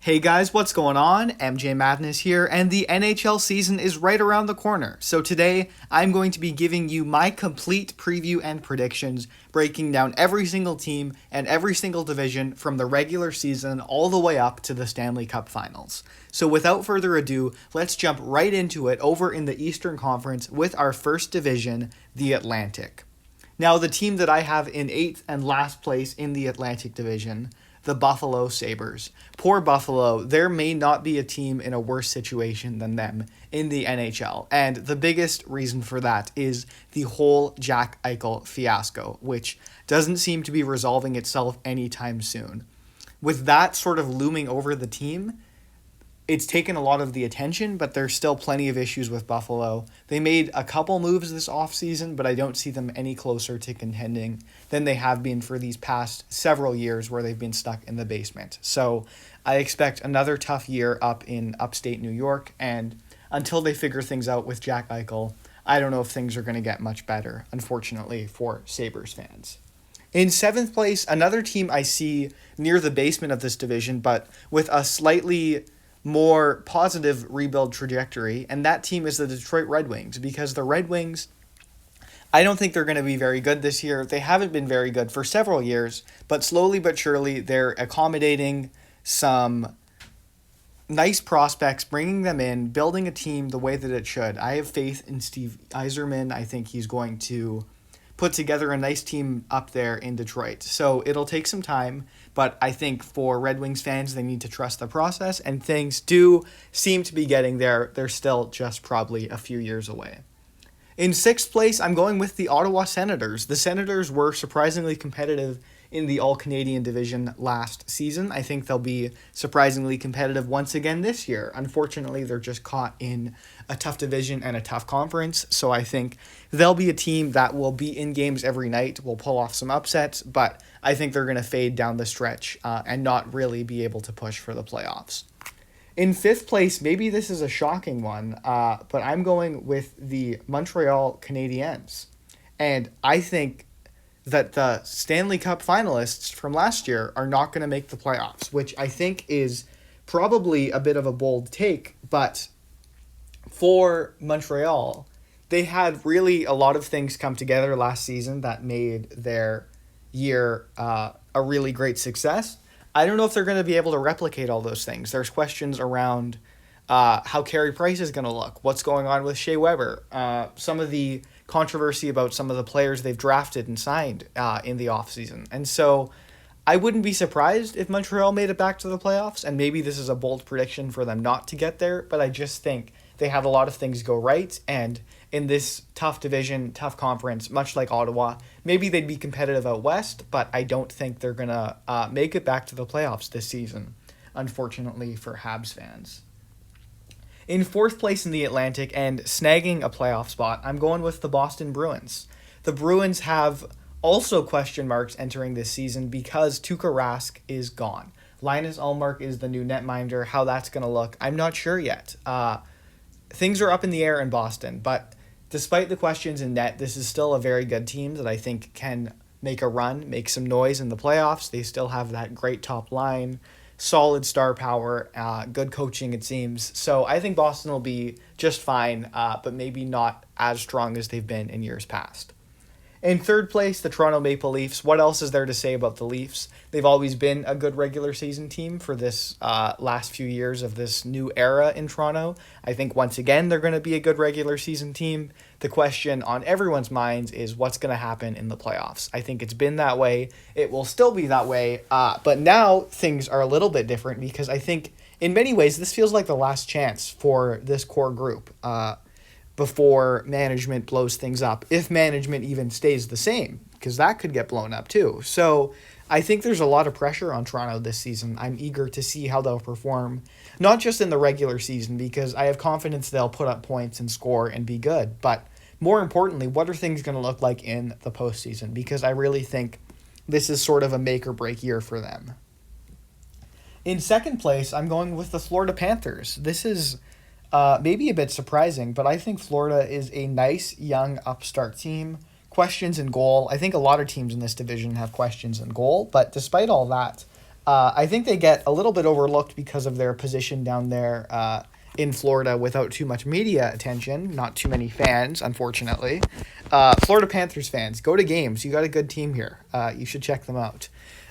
Hey guys, what's going on? MJ Madness here, and the NHL season is right around the corner. So today, I'm going to be giving you my complete preview and predictions, breaking down every single team and every single division from the regular season all the way up to the Stanley Cup Finals. So without further ado, let's jump right into it over in the Eastern Conference with our first division, the Atlantic. Now, the team that I have in 8th and last place in the Atlantic Division, the Buffalo Sabres. Poor Buffalo, there may not be a team in a worse situation than them in the NHL. And the biggest reason for that is the whole Jack Eichel fiasco, which doesn't seem to be resolving itself anytime soon. With that sort of looming over the team, it's taken a lot of the attention, but there's still plenty of issues with Buffalo. They made a couple moves this offseason, but I don't see them any closer to contending than they have been for these past several years where they've been stuck in the basement. So I expect another tough year up in upstate New York, and until they figure things out with Jack Eichel, I don't know if things are going to get much better, unfortunately, for Sabres fans. In 7th place, another team I see near the basement of this division, but with a slightly more positive rebuild trajectory, and that team is the Detroit Red Wings, because the Red Wings, I don't think they're going to be very good this year. They haven't been very good for several years, but slowly but surely they're accommodating some nice prospects, bringing them in, building a team the way that it should. I have faith in Steve Yzerman. I think he's going to put together a nice team up there in Detroit. So it'll take some time, but I think for Red Wings fans, they need to trust the process, and things do seem to be getting there. They're still just probably a few years away. In 6th place, I'm going with the Ottawa Senators. The Senators were surprisingly competitive in the All-Canadian division last season. I think they'll be surprisingly competitive once again this year. Unfortunately, they're just caught in a tough division and a tough conference, so I think they'll be a team that will be in games every night, will pull off some upsets, but I think they're going to fade down the stretch and not really be able to push for the playoffs. In 5th place, maybe this is a shocking one, but I'm going with the Montreal Canadiens, and I think that the Stanley Cup finalists from last year are not going to make the playoffs, which I think is probably a bit of a bold take, but for Montreal, they had really a lot of things come together last season that made their year a really great success. I don't know if they're going to be able to replicate all those things. There's questions around how Carey Price is going to look, what's going on with Shea Weber, some of the controversy about some of the players they've drafted and signed in the offseason. And so I wouldn't be surprised if Montreal made it back to the playoffs, and maybe this is a bold prediction for them not to get there, but I just think they have a lot of things go right, and in this tough division, tough conference, much like Ottawa, maybe they'd be competitive out west, but I don't think they're going to make it back to the playoffs this season, unfortunately for Habs fans. In 4th place in the Atlantic and snagging a playoff spot, I'm going with the Boston Bruins. The Bruins have also question marks entering this season because Tuukka Rask is gone. Linus Ullmark is the new netminder. How that's going to look, I'm not sure yet. Things are up in the air in Boston, but despite the questions in net, this is still a very good team that I think can make a run, make some noise in the playoffs. They still have that great top line, solid star power, good coaching, it seems. So I think Boston will be just fine, but maybe not as strong as they've been in years past. In 3rd place, the Toronto Maple Leafs. What else is there to say about the Leafs? They've always been a good regular season team for this last few years of this new era in Toronto. I think once again they're going to be a good regular season team. The question on everyone's minds is what's going to happen in the playoffs. I think it's been that way. It will still be that way, but now things are a little bit different because I think in many ways this feels like the last chance for this core group before management blows things up, if management even stays the same, because that could get blown up too. So I think there's a lot of pressure on Toronto this season. I'm eager to see how they'll perform, not just in the regular season, because I have confidence they'll put up points and score and be good, but more importantly, what are things going to look like in the postseason? Because I really think this is sort of a make or break year for them. In 2nd place, I'm going with the Florida Panthers. This is maybe a bit surprising, but I think Florida is a nice young upstart team. Questions in goal. I think a lot of teams in this division have questions in goal, but despite all that, I think they get a little bit overlooked because of their position down there in Florida without too much media attention, not too many fans, unfortunately. Florida Panthers fans, go to games. You got a good team here. You should check them out.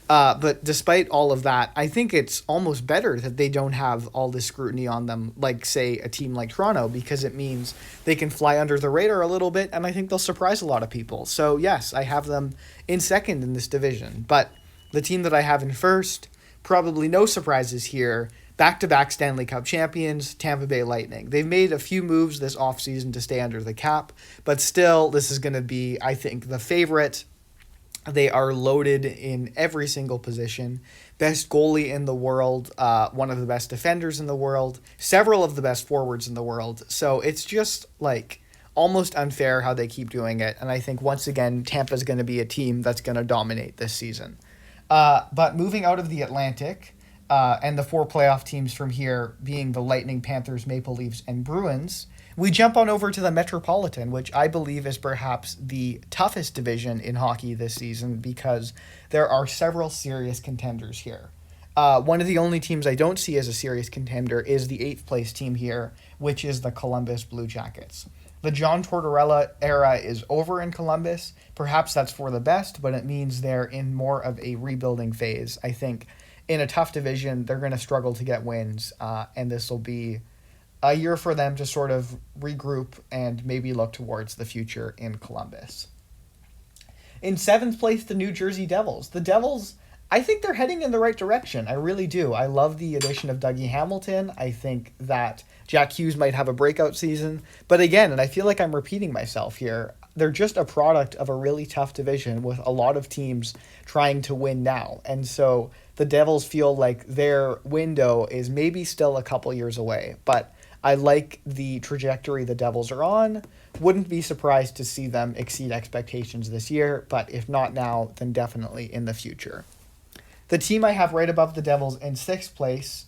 But despite all of that, I think it's almost better that they don't have all this scrutiny on them, like, say, a team like Toronto, because it means they can fly under the radar a little bit, and I think they'll surprise a lot of people. So, yes, I have them in second in this division. But the team that I have in first, probably no surprises here, back-to-back Stanley Cup champions, Tampa Bay Lightning. They've made a few moves this offseason to stay under the cap, but still, this is going to be, I think, the favorite. They are loaded in every single position. Best goalie in the world, one of the best defenders in the world, several of the best forwards in the world. So it's just like almost unfair how they keep doing it. And I think once again, Tampa's going to be a team that's going to dominate this season. But moving out of the Atlantic, and the four playoff teams from here being the Lightning, Panthers, Maple Leafs, and Bruins, we jump on over to the Metropolitan, which I believe is perhaps the toughest division in hockey this season because there are several serious contenders here. One of the only teams I don't see as a serious contender is the 8th place team here, which is the Columbus Blue Jackets. The John Tortorella era is over in Columbus. Perhaps that's for the best, but it means they're in more of a rebuilding phase. I think in a tough division, they're going to struggle to get wins, and this will be a year for them to sort of regroup and maybe look towards the future in Columbus. In 7th place, the New Jersey Devils. The Devils, I think they're heading in the right direction. I really do. I love the addition of Dougie Hamilton. I think that Jack Hughes might have a breakout season. But again, and I feel like I'm repeating myself here, they're just a product of a really tough division with a lot of teams trying to win now. And so the Devils feel like their window is maybe still a couple years away. But I like the trajectory the Devils are on. Wouldn't be surprised to see them exceed expectations this year, but if not now, then definitely in the future. The team I have right above the Devils in 6th place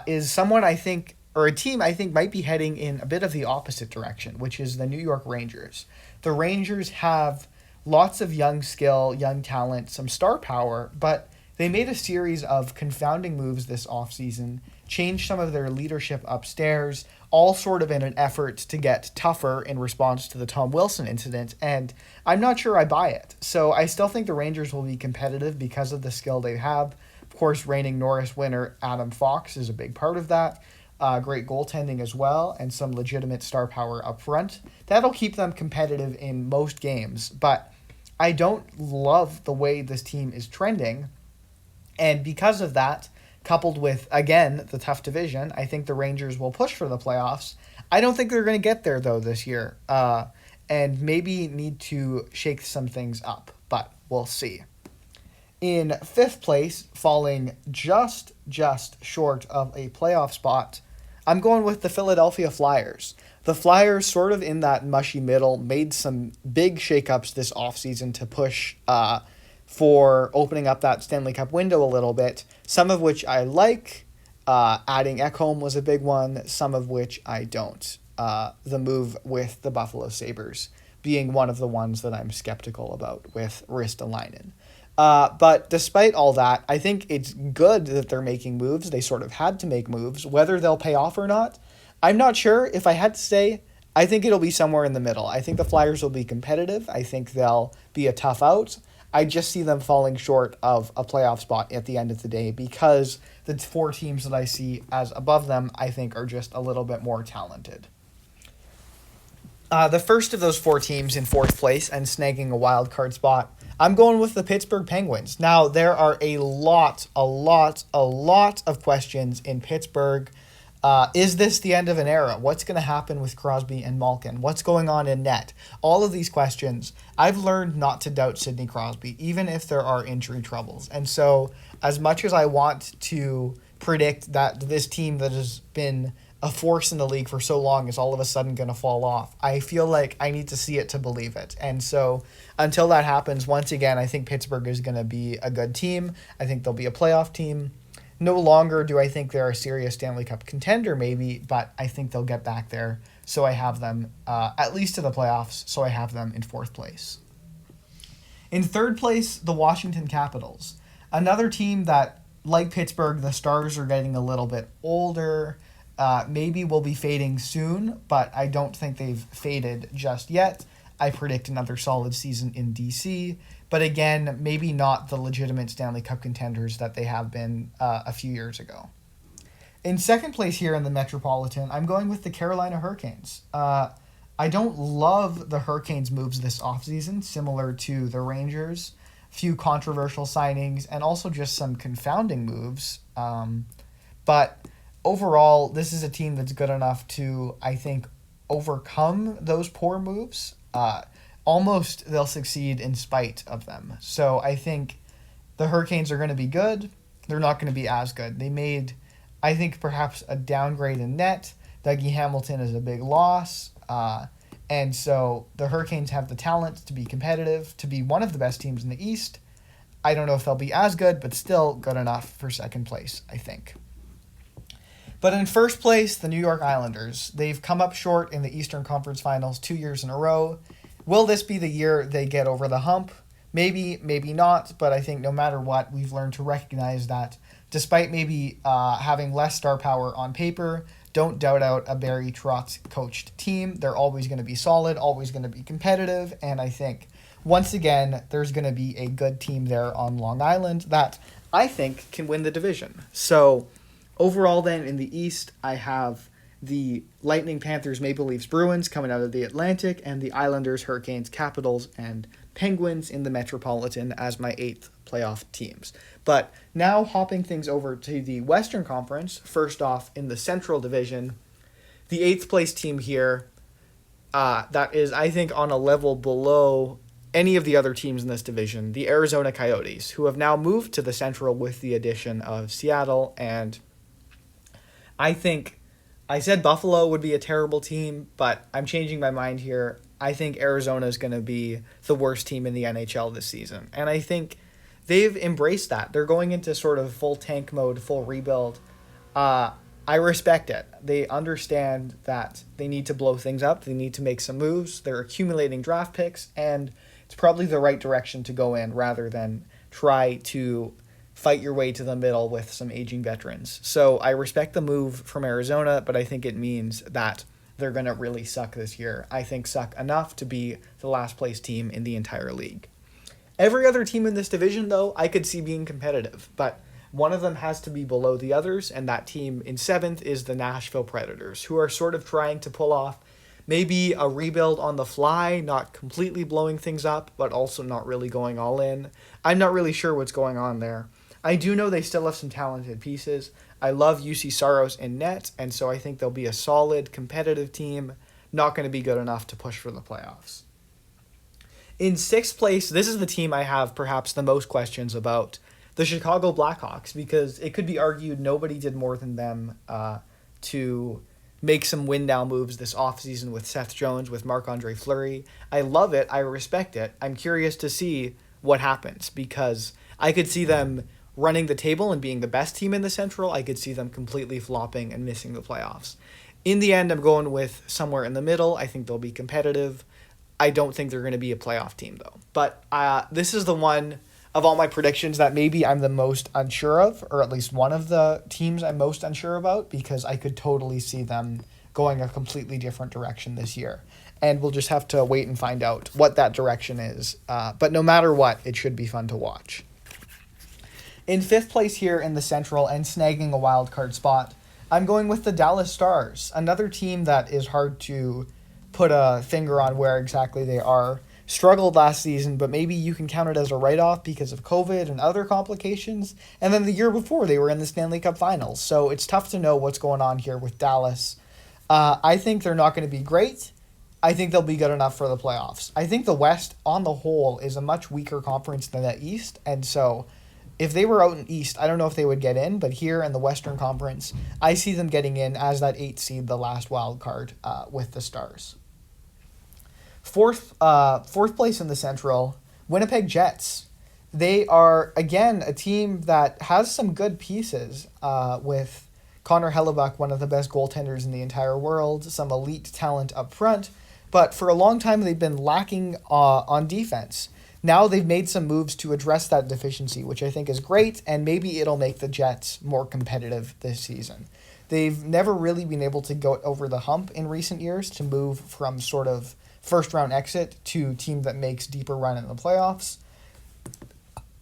is someone I think, or a team I think might be heading in a bit of the opposite direction, which is the New York Rangers. The Rangers have lots of young skill, young talent, some star power, but they made a series of confounding moves this offseason, changed some of their leadership upstairs, all sort of in an effort to get tougher in response to the Tom Wilson incident, and I'm not sure I buy it. So I still think the Rangers will be competitive because of the skill they have. Of course, reigning Norris winner Adam Fox is a big part of that. Great goaltending as well, and some legitimate star power up front. That'll keep them competitive in most games, but I don't love the way this team is trending, and because of that, coupled with, again, the tough division, I think the Rangers will push for the playoffs. I don't think they're going to get there, though, this year, and maybe need to shake some things up, but we'll see. In 5th place, falling just short of a playoff spot, I'm going with the Philadelphia Flyers. The Flyers, sort of in that mushy middle, made some big shakeups this offseason to push for opening up that Stanley Cup window a little bit, some of which I like. Adding Ekholm was a big one, some of which I don't. The move with the Buffalo Sabres being one of the ones that I'm skeptical about with Ristolainen. But despite all that, I think it's good that they're making moves. They sort of had to make moves. Whether they'll pay off or not, I'm not sure. If I had to say, I think it'll be somewhere in the middle. I think the Flyers will be competitive. I think they'll be a tough out. I just see them falling short of a playoff spot at the end of the day because the 4 teams that I see as above them, I think, are just a little bit more talented. The first of those 4 teams in 4th place and snagging a wild card spot, I'm going with the Pittsburgh Penguins. Now, there are a lot of questions in Pittsburgh. Is this the end of an era? What's going to happen with Crosby and Malkin? What's going on in net? All of these questions. I've learned not to doubt Sidney Crosby, even if there are injury troubles. And so, as much as I want to predict that this team that has been a force in the league for so long is all of a sudden going to fall off, I feel like I need to see it to believe it. And so, until that happens, once again, I think Pittsburgh is going to be a good team. I think they'll be a playoff team. No longer do I think they're a serious Stanley Cup contender, maybe, but I think they'll get back there. So I have them at least to the playoffs, so I have them in 4th place. In 3rd place, the Washington Capitals. Another team that like Pittsburgh, the Stars are getting a little bit older. Maybe will be fading soon, but I don't think they've faded just yet. I predict another solid season in DC, but again, maybe not the legitimate Stanley Cup contenders that they have been a few years ago. In second place here in the Metropolitan, I'm going with the Carolina Hurricanes. I don't love the Hurricanes' moves this offseason, similar to the Rangers. Few controversial signings and also just some confounding moves. But overall, this is a team that's good enough to, I think, overcome those poor moves. Almost they'll succeed in spite of them. So I think the Hurricanes are going to be good. They're not going to be as good. They made, I think, perhaps a downgrade in net. Dougie Hamilton is a big loss. And so the Hurricanes have the talent to be competitive, to be one of the best teams in the East. I don't know if they'll be as good, but still good enough for second place, I think. But in first place, the New York Islanders. They've come up short in the Eastern Conference Finals 2 years in a row. Will this be the year they get over the hump? Maybe, maybe not, but I think no matter what, we've learned to recognize that despite maybe having less star power on paper, don't doubt out a Barry Trotz-coached team. They're always going to be solid, always going to be competitive, and I think, once again, there's going to be a good team there on Long Island that I think can win the division. So, overall then, in the East, I have the Lightning, Panthers, Maple Leafs, Bruins coming out of the Atlantic, and the Islanders, Hurricanes, Capitals, and Penguins in the Metropolitan as my 8th playoff teams. But now hopping things over to the Western Conference, first off in the Central Division, the 8th place team here, that is, I think, on a level below any of the other teams in this division, the Arizona Coyotes, who have now moved to the Central with the addition of Seattle, and I think I said Buffalo would be a terrible team, but I'm changing my mind here. I think Arizona is going to be the worst team in the NHL this season. And I think they've embraced that. They're going into sort of full tank mode, full rebuild. I respect it. They understand that they need to blow things up. They need to make some moves. They're accumulating draft picks, and it's probably the right direction to go in rather than try to fight your way to the middle with some aging veterans. So I respect the move from Arizona, but I think it means that they're going to really suck this year. I think suck enough to be the last place team in the entire league. Every other team in this division, though, I could see being competitive, but one of them has to be below the others, and that team in 7th is the Nashville Predators, who are sort of trying to pull off maybe a rebuild on the fly, not completely blowing things up, but also not really going all in. I'm not really sure what's going on there. I do know they still have some talented pieces. I love UC Saros in net, and so I think they'll be a solid, competitive team, not going to be good enough to push for the playoffs. In 6th place, this is the team I have perhaps the most questions about, the Chicago Blackhawks, because it could be argued nobody did more than them to make some win-now moves this offseason with Seth Jones, with Marc-Andre Fleury. I love it. I respect it. I'm curious to see what happens, because I could see them running the table and being the best team in the Central. I could see them completely flopping and missing the playoffs. In the end, I'm going with somewhere in the middle. I think they'll be competitive. I don't think they're going to be a playoff team, though. But this is the one of all my predictions that maybe I'm the most unsure of, or at least one of the teams I'm most unsure about, because I could totally see them going a completely different direction this year. And we'll just have to wait and find out what that direction is. But no matter what, it should be fun to watch. In 5th place here in the Central and snagging a wild card spot, I'm going with the Dallas Stars, another team that is hard to put a finger on where exactly they are. Struggled last season, but maybe you can count it as a write-off because of COVID and other complications. And then the year before, they were in the Stanley Cup Finals. So it's tough to know what's going on here with Dallas. I think they're not going to be great. I think they'll be good enough for the playoffs. I think the West, on the whole, is a much weaker conference than the East. And so if they were out in East, I don't know if they would get in. But here in the Western Conference, I see them getting in as that 8th seed, the last wild card with the Stars. Fourth place in the Central, Winnipeg Jets. They are, again, a team that has some good pieces with Connor Hellebuck, one of the best goaltenders in the entire world, some elite talent up front. But for a long time, they've been lacking on defense. now they've made some moves to address that deficiency, which I think is great, and maybe it'll make the Jets more competitive this season. They've never really been able to go over the hump in recent years to move from sort of first-round exit to team that makes deeper run in the playoffs.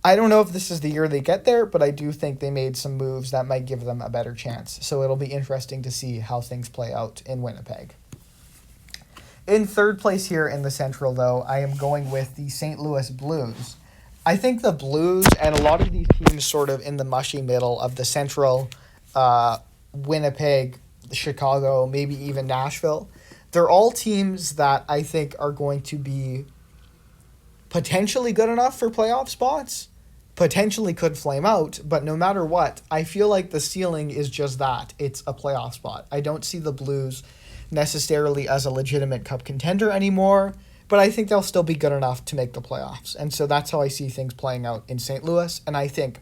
I don't know if this is the year they get there, but I do think they made some moves that might give them a better chance. So it'll be interesting to see how things play out in Winnipeg. In third place here in the Central, though, I am going with the St. Louis Blues. I think the Blues and a lot of these teams sort of in the mushy middle of the Central, Winnipeg, Chicago, maybe even Nashville, they're all teams that I think are going to be potentially good enough for playoff spots, potentially could flame out, but no matter what, I feel like the ceiling is just that. It's a playoff spot. I don't see the Blues necessarily as a legitimate cup contender anymore, but I think they'll still be good enough to make the playoffs. And so that's how I see things playing out in St. Louis, and I think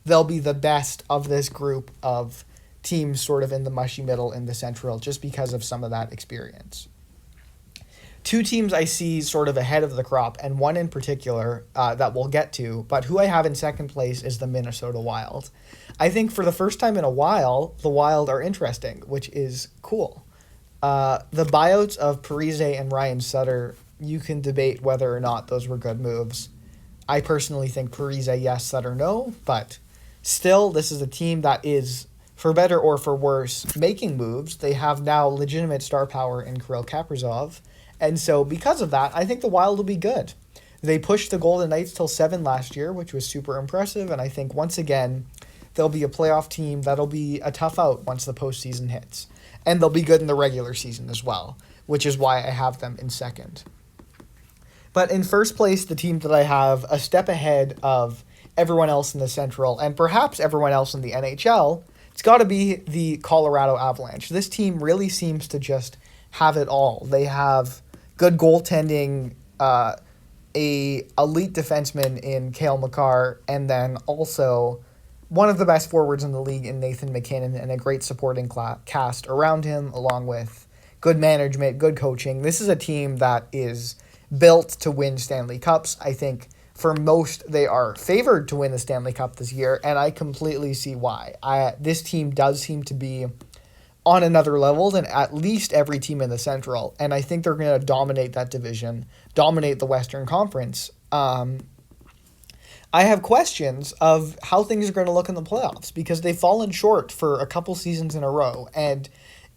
they'll be the best of this group of teams sort of in the mushy middle in the Central just because of some of that experience. Two teams I see sort of ahead of the crop, and one in particular that we'll get to, but who I have in second place is the Minnesota Wild. I think for the first time in a while, the Wild are interesting, which is cool. The buyouts of Parise and Ryan Sutter, you can debate whether or not those were good moves. I personally think Parise yes, Sutter no, but still, this is a team that is, for better or for worse, making moves. They have now legitimate star power in Kirill Kaprizov, and so because of that, I think the Wild will be good. They pushed the Golden Knights till 7 last year, which was super impressive, and I think once again, they'll be a playoff team that'll be a tough out once the postseason hits. And they'll be good in the regular season as well, which is why I have them in second. But in first place, the team that I have a step ahead of everyone else in the Central, and perhaps everyone else in the NHL, it's got to be the Colorado Avalanche. This team really seems to just have it all. They have good goaltending, a elite defenseman in Cale Makar, and then also one of the best forwards in the league in Nathan MacKinnon, and a great supporting cast around him, along with good management, good coaching. This is a team that is built to win Stanley Cups. I think for most, they are favored to win the Stanley Cup this year, and I completely see why. This team does seem to be on another level than at least every team in the Central, and I think they're going to dominate that division, dominate the Western Conference. I have questions of how things are going to look in the playoffs because they've fallen short for a couple seasons in a row. And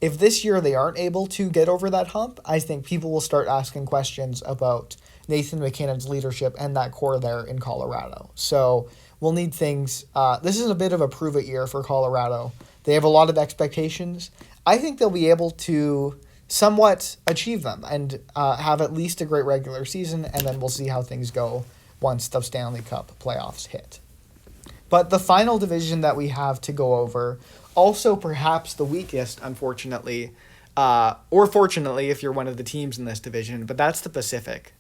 if this year they aren't able to get over that hump, I think people will start asking questions about Nathan MacKinnon's leadership and that core there in Colorado. So we'll need things. This is a bit of a prove-it year for Colorado. They have a lot of expectations. I think they'll be able to somewhat achieve them and have at least a great regular season, and then we'll see how things go once the Stanley Cup playoffs hit. But the final division that we have to go over, also perhaps the weakest, unfortunately, or fortunately if you're one of the teams in this division, but that's the Pacific,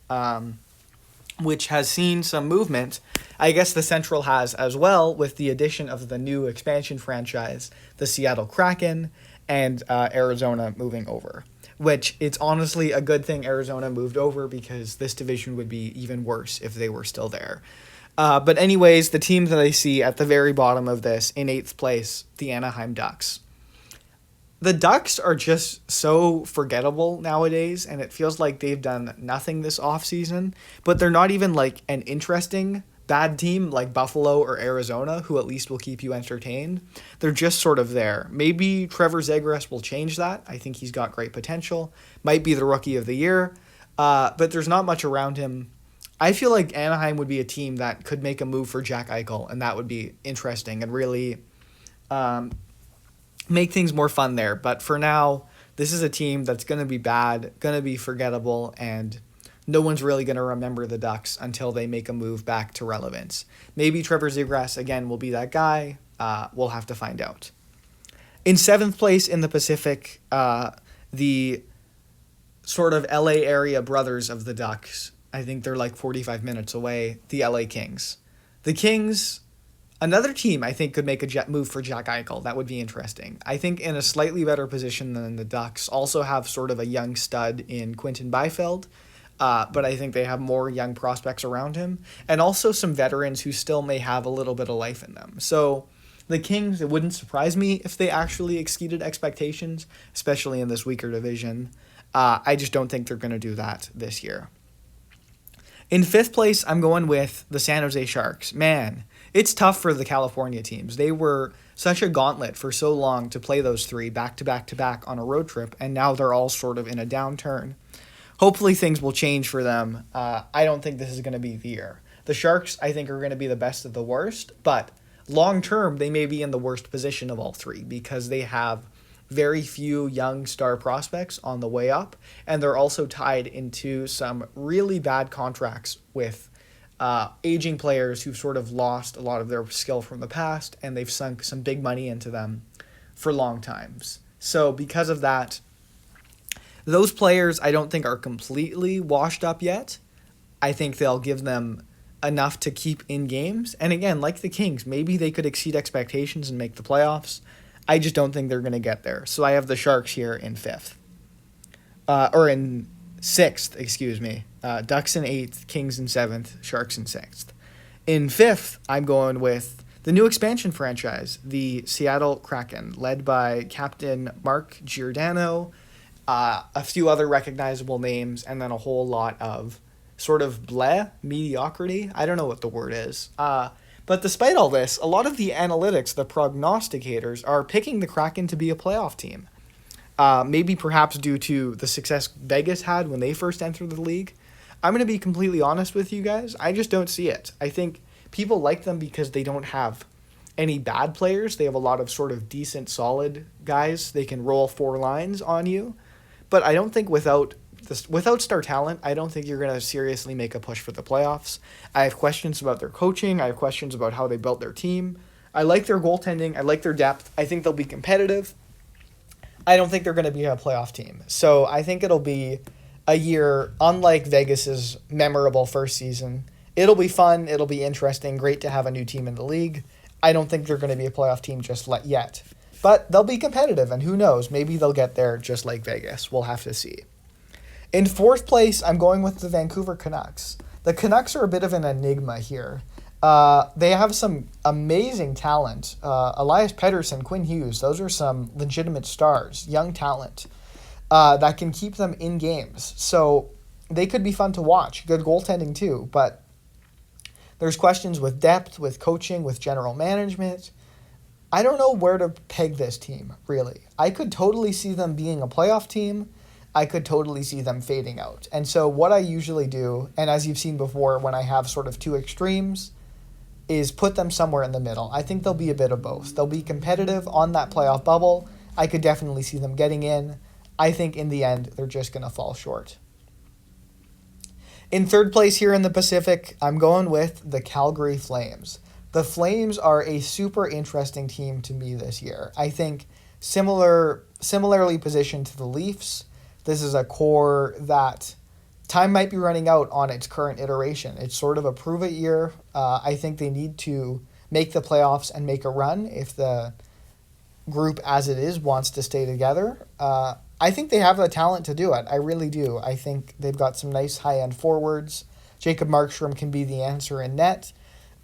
which has seen some movement. I guess the Central has as well, with the addition of the new expansion franchise, the Seattle Kraken, and Arizona moving over. Which it's honestly a good thing Arizona moved over because this division would be even worse if they were still there. But anyways, the team that I see at the very bottom of this, in 8th place, the Anaheim Ducks. The Ducks are just so forgettable nowadays, and it feels like they've done nothing this offseason, but they're not even like an interesting bad team like Buffalo or Arizona, who at least will keep you entertained. They're just sort of there. Maybe Trevor Zegras will change that. I think he's got great potential. Might be the rookie of the year, but there's not much around him. I feel like Anaheim would be a team that could make a move for Jack Eichel, and that would be interesting and really make things more fun there. But for now, this is a team that's going to be bad, going to be forgettable, and no one's really going to remember the Ducks until they make a move back to relevance. Maybe Trevor Zegras, again, will be that guy. We'll have to find out. In 7th place in the Pacific, the sort of LA area brothers of the Ducks, I think they're like 45 minutes away, the LA Kings. The Kings, another team I think could make a move for Jack Eichel. That would be interesting. I think in a slightly better position than the Ducks, also have sort of a young stud in Quinton Byfield. but I think they have more young prospects around him, and also some veterans who still may have a little bit of life in them. So the Kings, it wouldn't surprise me if they actually exceeded expectations, especially in this weaker division. I just don't think they're going to do that this year. In fifth place, I'm going with the San Jose Sharks. Man, it's tough for the California teams. They were such a gauntlet for so long to play those three back to back to back on a road trip, and now they're all sort of in a downturn. Hopefully things will change for them. I don't think this is going to be the year. The Sharks, I think, are going to be the best of the worst, but long term, they may be in the worst position of all three because they have very few young star prospects on the way up, and they're also tied into some really bad contracts with aging players who've sort of lost a lot of their skill from the past, and they've sunk some big money into them for long times. So because of that, those players I don't think are completely washed up yet. I think they'll give them enough to keep in games. And again, like the Kings, maybe they could exceed expectations and make the playoffs. I just don't think they're going to get there. So I have the Sharks here in fifth. Or in sixth, excuse me. Ducks in eighth, Kings in seventh, Sharks in sixth. In fifth, I'm going with the new expansion franchise, the Seattle Kraken, led by Captain Mark Giordano, a few other recognizable names, and then a whole lot of sort of mediocrity. I don't know what the word is. But despite all this, a lot of the analytics, the prognosticators, are picking the Kraken to be a playoff team. Maybe perhaps due to the success Vegas had when they first entered the league. I'm going to be completely honest with you guys. I just don't see it. I think people like them because they don't have any bad players. They have a lot of sort of decent, solid guys. They can roll four lines on you. But I don't think without star talent, I don't think you're going to seriously make a push for the playoffs. I have questions about their coaching. I have questions about how they built their team. I like their goaltending. I like their depth. I think they'll be competitive. I don't think they're going to be a playoff team. So I think it'll be a year unlike Vegas's memorable first season. It'll be fun. It'll be interesting. Great to have a new team in the league. I don't think they're going to be a playoff team just yet. But they'll be competitive, and who knows? Maybe they'll get there just like Vegas. We'll have to see. In fourth place, I'm going with the Vancouver Canucks. The Canucks are a bit of an enigma here. They have some amazing talent. Elias Pettersson, Quinn Hughes, those are some legitimate stars, young talent that can keep them in games. So they could be fun to watch. Good goaltending too, but there's questions with depth, with coaching, with general management. I don't know where to peg this team, really. I could totally see them being a playoff team. I could totally see them fading out. And so what I usually do, and as you've seen before when I have sort of two extremes, is put them somewhere in the middle. I think they'll be a bit of both. They'll be competitive on that playoff bubble. I could definitely see them getting in. I think in the end, they're just going to fall short. In third place here in the Pacific, I'm going with the Calgary Flames. The Flames are a super interesting team to me this year. I think similarly positioned to the Leafs. This is a core that time might be running out on its current iteration. It's sort of a prove-it year. I think they need to make the playoffs and make a run if the group as it is wants to stay together. I think they have the talent to do it. I really do. I think they've got some nice high-end forwards. Jacob Markstrom can be the answer in net.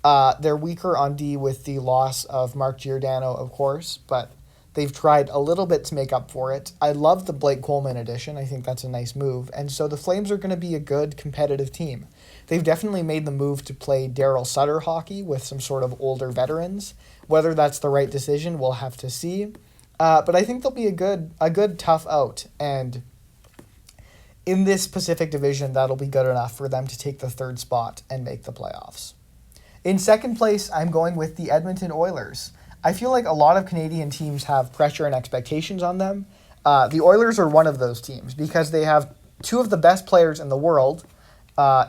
They're weaker on D with the loss of Mark Giordano, of course, but they've tried a little bit to make up for it. I love the Blake Coleman addition. I think that's a nice move. And so the Flames are going to be a good competitive team. They've definitely made the move to play Daryl Sutter hockey with some sort of older veterans. Whether that's the right decision, we'll have to see. But I think they'll be a good tough out. And in this Pacific Division, that'll be good enough for them to take the third spot and make the playoffs. In second place, I'm going with the Edmonton Oilers. I feel like a lot of Canadian teams have pressure and expectations on them. The Oilers are one of those teams because they have two of the best players in the world,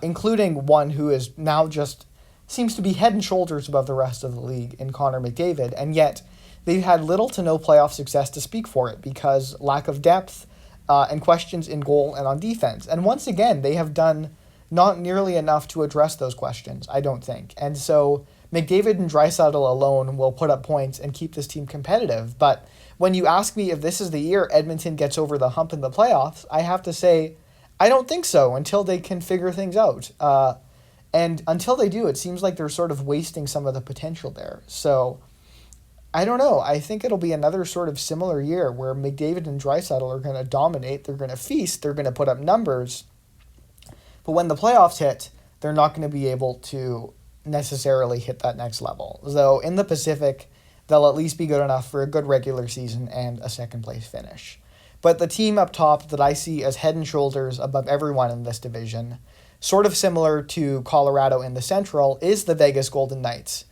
including one who is now just seems to be head and shoulders above the rest of the league in Connor McDavid, and yet they've had little to no playoff success to speak for it because lack of depth and questions in goal and on defense. And once again, they have done not nearly enough to address those questions, I don't think. And so McDavid and Draisaitl alone will put up points and keep this team competitive. But when you ask me if this is the year Edmonton gets over the hump in the playoffs, I have to say I don't think so until they can figure things out. And until they do, it seems like they're sort of wasting some of the potential there. So I don't know. I think it'll be another sort of similar year where McDavid and Draisaitl are going to dominate. They're going to feast. They're going to put up numbers. But when the playoffs hit, they're not going to be able to necessarily hit that next level. Though in the Pacific, they'll at least be good enough for a good regular season and a second-place finish. But the team up top that I see as head and shoulders above everyone in this division, sort of similar to Colorado in the Central, is the Vegas Golden Knights.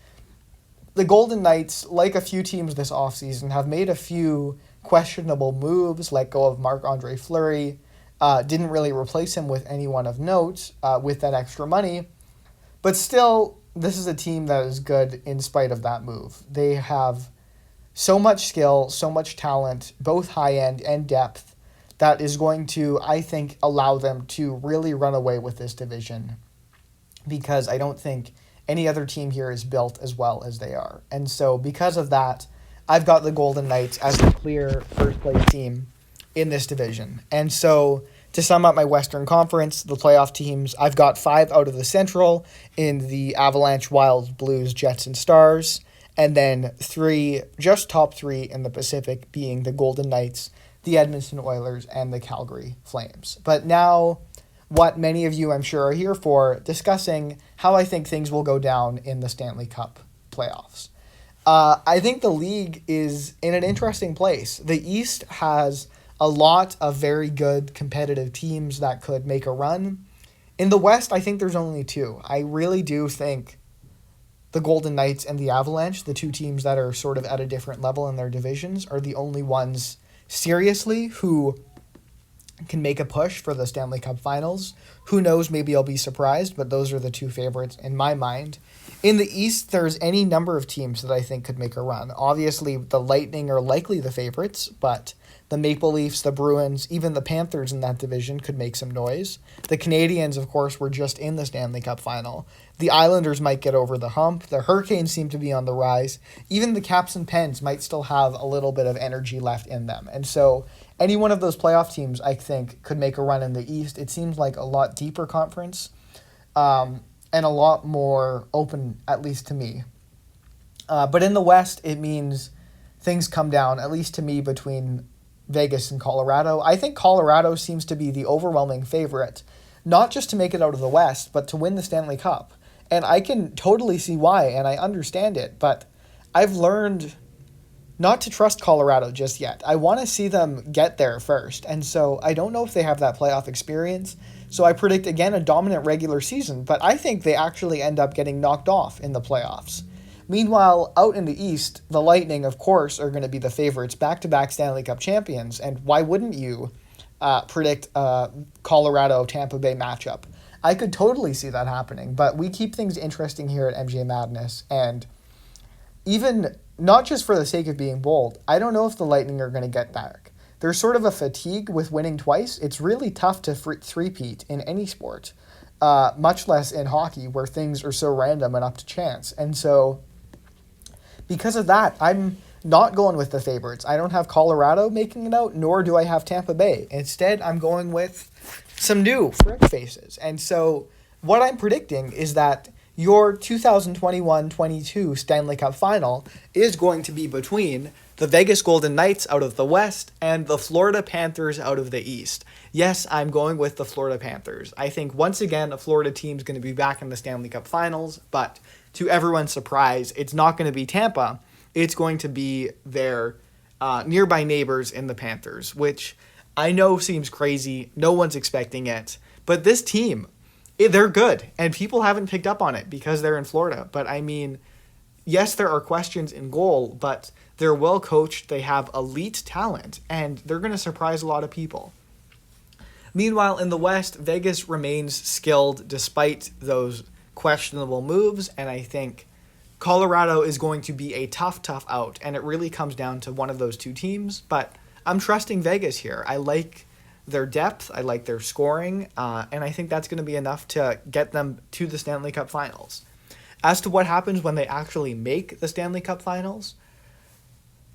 The Golden Knights, like a few teams this offseason, have made a few questionable moves, let go of Marc-Andre Fleury, didn't really replace him with anyone of note with that extra money. But still, this is a team that is good in spite of that move. They have so much skill, so much talent, both high-end and depth, that is going to, I think, allow them to really run away with this division, because I don't think any other team here is built as well as they are. And so because of that, I've got the Golden Knights as the clear first-place team in this division. And so to sum up my Western Conference, the playoff teams, I've got 5 out of the Central in the Avalanche, Wild, Blues, Jets, and Stars, and then 3, just top 3 in the Pacific, being the Golden Knights, the Edmonton Oilers, and the Calgary Flames. But now, what many of you I'm sure are here for, discussing how I think things will go down in the Stanley Cup playoffs. I think the league is in an interesting place. The East has a lot of very good competitive teams that could make a run. In the West, I think there's only 2. I really do think the Golden Knights and the Avalanche, the 2 teams that are sort of at a different level in their divisions, are the only ones seriously who can make a push for the Stanley Cup Finals. Who knows, maybe I'll be surprised, but those are the 2 favorites in my mind. In the East, there's any number of teams that I think could make a run. Obviously, the Lightning are likely the favorites, but the Maple Leafs, the Bruins, even the Panthers in that division could make some noise. The Canadiens, of course, were just in the Stanley Cup Final. The Islanders might get over the hump. The Hurricanes seem to be on the rise. Even the Caps and Pens might still have a little bit of energy left in them. And so any one of those playoff teams, I think, could make a run in the East. It seems like a lot deeper conference and a lot more open, at least to me. But in the West, it means things come down, at least to me, between Vegas and Colorado. I think Colorado seems to be the overwhelming favorite, not just to make it out of the West, but to win the Stanley Cup. And I can totally see why, and I understand it, but I've learned not to trust Colorado just yet. I want to see them get there first, and so I don't know if they have that playoff experience. So I predict, again, a dominant regular season, but I think they actually end up getting knocked off in the playoffs. Meanwhile, out in the East, the Lightning, of course, are going to be the favorites, back-to-back Stanley Cup champions, and why wouldn't you predict a Colorado-Tampa Bay matchup? I could totally see that happening, but we keep things interesting here at MJ Madness, and even not just for the sake of being bold, I don't know if the Lightning are going to get back. There's sort of a fatigue with winning twice. It's really tough to three-peat in any sport, much less in hockey, where things are so random and up to chance. And so because of that, I'm not going with the favorites. I don't have Colorado making it out, nor do I have Tampa Bay. Instead, I'm going with some new fresh faces. And so what I'm predicting is that your 2021-22 Stanley Cup Final is going to be between the Vegas Golden Knights out of the West and the Florida Panthers out of the East. Yes, I'm going with the Florida Panthers. I think once again a Florida team's going to be back in the Stanley Cup Finals, but to everyone's surprise, it's not going to be Tampa. It's going to be their nearby neighbors in the Panthers, which I know seems crazy. No one's expecting it. But this team, they're good, and people haven't picked up on it because they're in Florida. But I mean, yes, there are questions in goal, but they're well coached. They have elite talent, and they're going to surprise a lot of people. Meanwhile, in the West, Vegas remains skilled despite those questionable moves, and I think Colorado is going to be a tough out, and it really comes down to one of those 2 teams, but I'm trusting Vegas here. I like their depth, I like their scoring, and I think that's going to be enough to get them to the Stanley Cup Finals. As to what happens when they actually make the Stanley Cup Finals,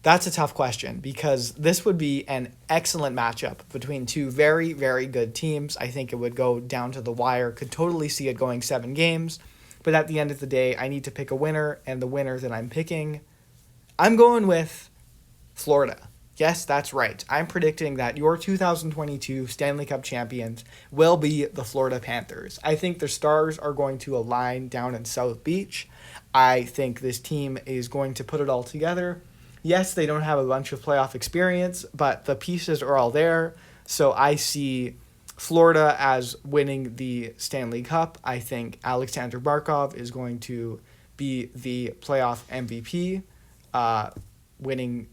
That's a tough question because this would be an excellent matchup between two very, very good teams. I think it would go down to the wire. Could totally see it going 7 games. But at the end of the day, I need to pick a winner, and the winner that I'm picking, I'm going with Florida. Yes, that's right. I'm predicting that your 2022 Stanley Cup champions will be the Florida Panthers. I think the stars are going to align down in South Beach. I think this team is going to put it all together. Yes, they don't have a bunch of playoff experience, but the pieces are all there. So I see Florida as winning the Stanley Cup. I think Alexander Barkov is going to be the playoff MVP, winning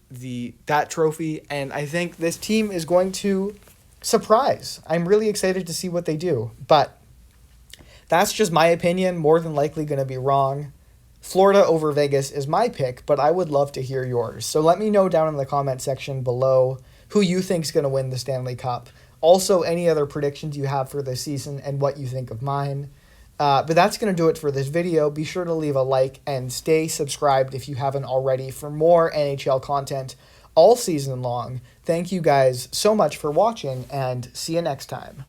that trophy. And I think this team is going to surprise. I'm really excited to see what they do. But that's just my opinion. More than likely going to be wrong. Florida over Vegas is my pick, but I would love to hear yours. So let me know down in the comment section below who you think is going to win the Stanley Cup. Also, any other predictions you have for this season and what you think of mine. But that's going to do it for this video. Be sure to leave a like and stay subscribed if you haven't already for more NHL content all season long. Thank you guys so much for watching, and see you next time.